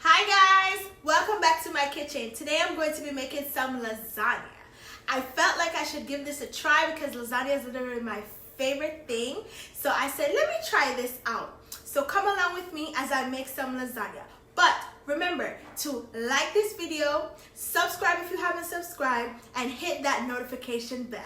Hi guys, welcome back to my kitchen. Today I'm going to be making some lasagna. I felt like I should give this a try because lasagna is literally my favorite thing. So I said, let me try this out. So come along with me as I make some lasagna. But remember to like this video, subscribe if you haven't subscribed, and hit that notification bell.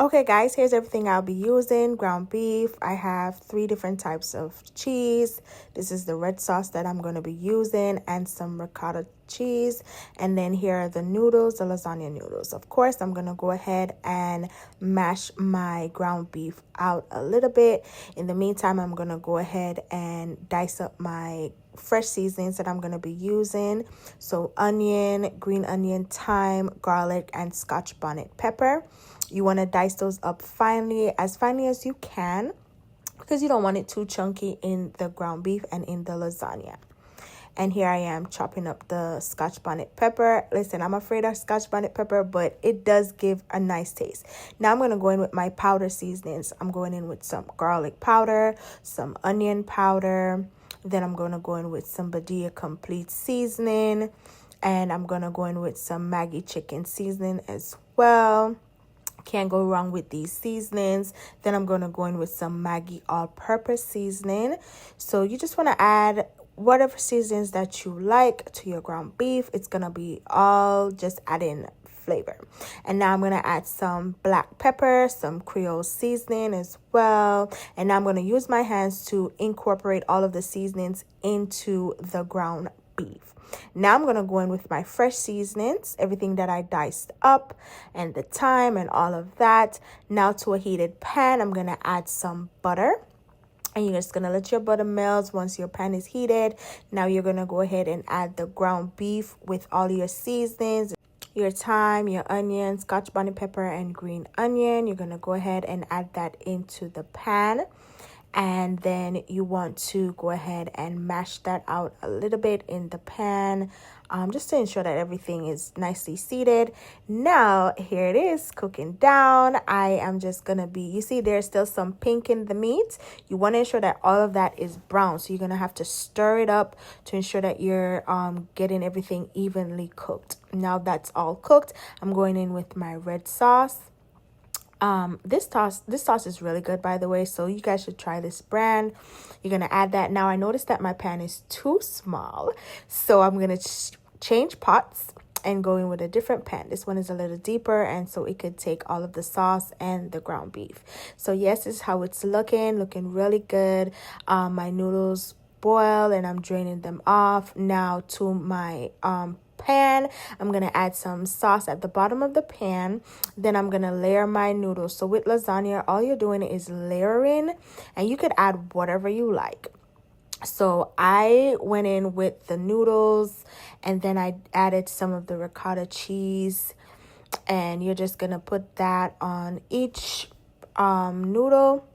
Okay guys, here's everything I'll be using. Ground beef. I have 3 different types of cheese. This is the red sauce that I'm going to be using, and some ricotta cheese. And then here are the noodles, the lasagna noodles. Of course, I'm going to go ahead and mash my ground beef out a little bit. In the meantime, I'm going to go ahead and dice up my fresh seasonings that I'm going to be using. So onion, green onion, thyme, garlic, and Scotch bonnet pepper. You want to dice those up finely as you can, because you don't want it too chunky in the ground beef and in the lasagna. And here I am chopping up the Scotch bonnet pepper. Listen, I'm afraid of Scotch bonnet pepper, but it does give a nice taste. Now I'm going to go in with my powder seasonings. I'm going in with some garlic powder, some onion powder. Then I'm going to go in with some Badia complete seasoning. And I'm going to go in with some Maggi chicken seasoning as well. Can't go wrong with these seasonings. Then I'm going to go in with some Maggi all-purpose seasoning. So you just want to add whatever seasonings that you like to your ground beef. It's going to be all just adding flavor. And now I'm going to add some black pepper, some Creole seasoning as well. And now I'm going to use my hands to incorporate all of the seasonings into the ground beef. Now I'm going to go in with my fresh seasonings, everything that I diced up, and the thyme and all of that. Now to a heated pan, I'm going to add some butter. And you're just going to let your butter melt. Once your pan is heated, now you're going to go ahead and add the ground beef with all your seasonings, your thyme, your onion, Scotch bonnet pepper, and green onion. You're going to go ahead and add that into the pan. And then you want to go ahead and mash that out a little bit in the pan, just to ensure that everything is nicely seated. Now, here it is cooking down. I am just going to be, you see there's still some pink in the meat. You want to ensure that all of that is brown. So you're going to have to stir it up to ensure that you're getting everything evenly cooked. Now that's all cooked, I'm going in with my red sauce. This sauce is really good, by the way, so you guys should try this brand. You're gonna add that. Now I noticed that my pan is too small, so I'm gonna change pots and go in with a different pan. This one is a little deeper, and so it could take all of the sauce and the ground beef. So yes, this is how it's looking really good. My noodles boil and I'm draining them off. Now to my pan, I'm gonna add some sauce at the bottom of the pan. Then I'm gonna layer my noodles. So with lasagna, all you're doing is layering, and you could add whatever you like. So I went in with the noodles, and then I added some of the ricotta cheese, and you're just gonna put that on each noodle.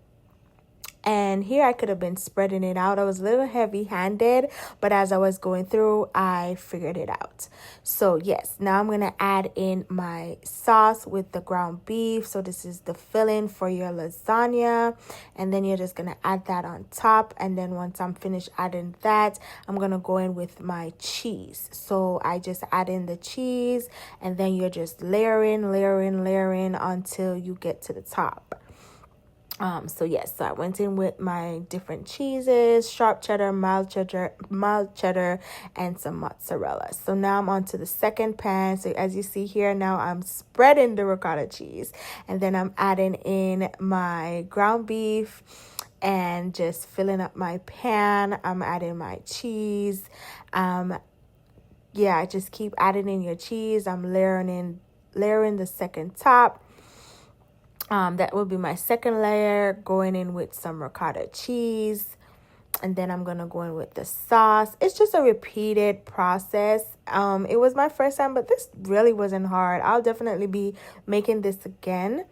And here I could have been spreading it out. I was a little heavy-handed, but as I was going through, I figured it out. So yes, now I'm going to add in my sauce with the ground beef. So this is the filling for your lasagna. And then you're just going to add that on top. And then once I'm finished adding that, I'm going to go in with my cheese. So I just add in the cheese, and then you're just layering until you get to the top. So yes, so I went in with my different cheeses, sharp cheddar, mild cheddar, and some mozzarella. So now I'm on to the second pan. So as you see here, now I'm spreading the ricotta cheese, and then I'm adding in my ground beef and just filling up my pan. I'm adding my cheese. Yeah, just keep adding in your cheese. I'm layering the second top. That will be my second layer, going in with some ricotta cheese. And then I'm going to go in with the sauce. It's just a repeated process. It was my first time, but this really wasn't hard. I'll definitely be making this again.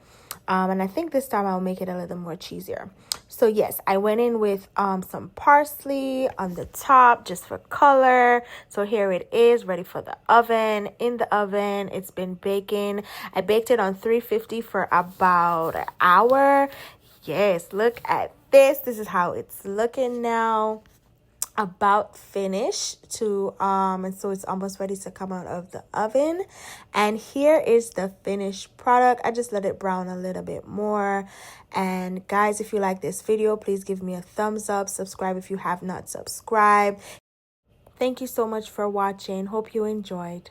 And I think this time I'll make it a little more cheesier. So yes, I went in with some parsley on the top just for color. So here it is, ready for the oven. In the oven, it's been baking. I baked it on 350 for about an hour. Yes, look at this. This is how it's looking now. about finished to and so it's almost ready to come out of the oven. And here is the finished product. I just let it brown a little bit more. And guys, if you like this video, please give me a thumbs up, subscribe if you have not subscribed. Thank you so much for watching. Hope you enjoyed.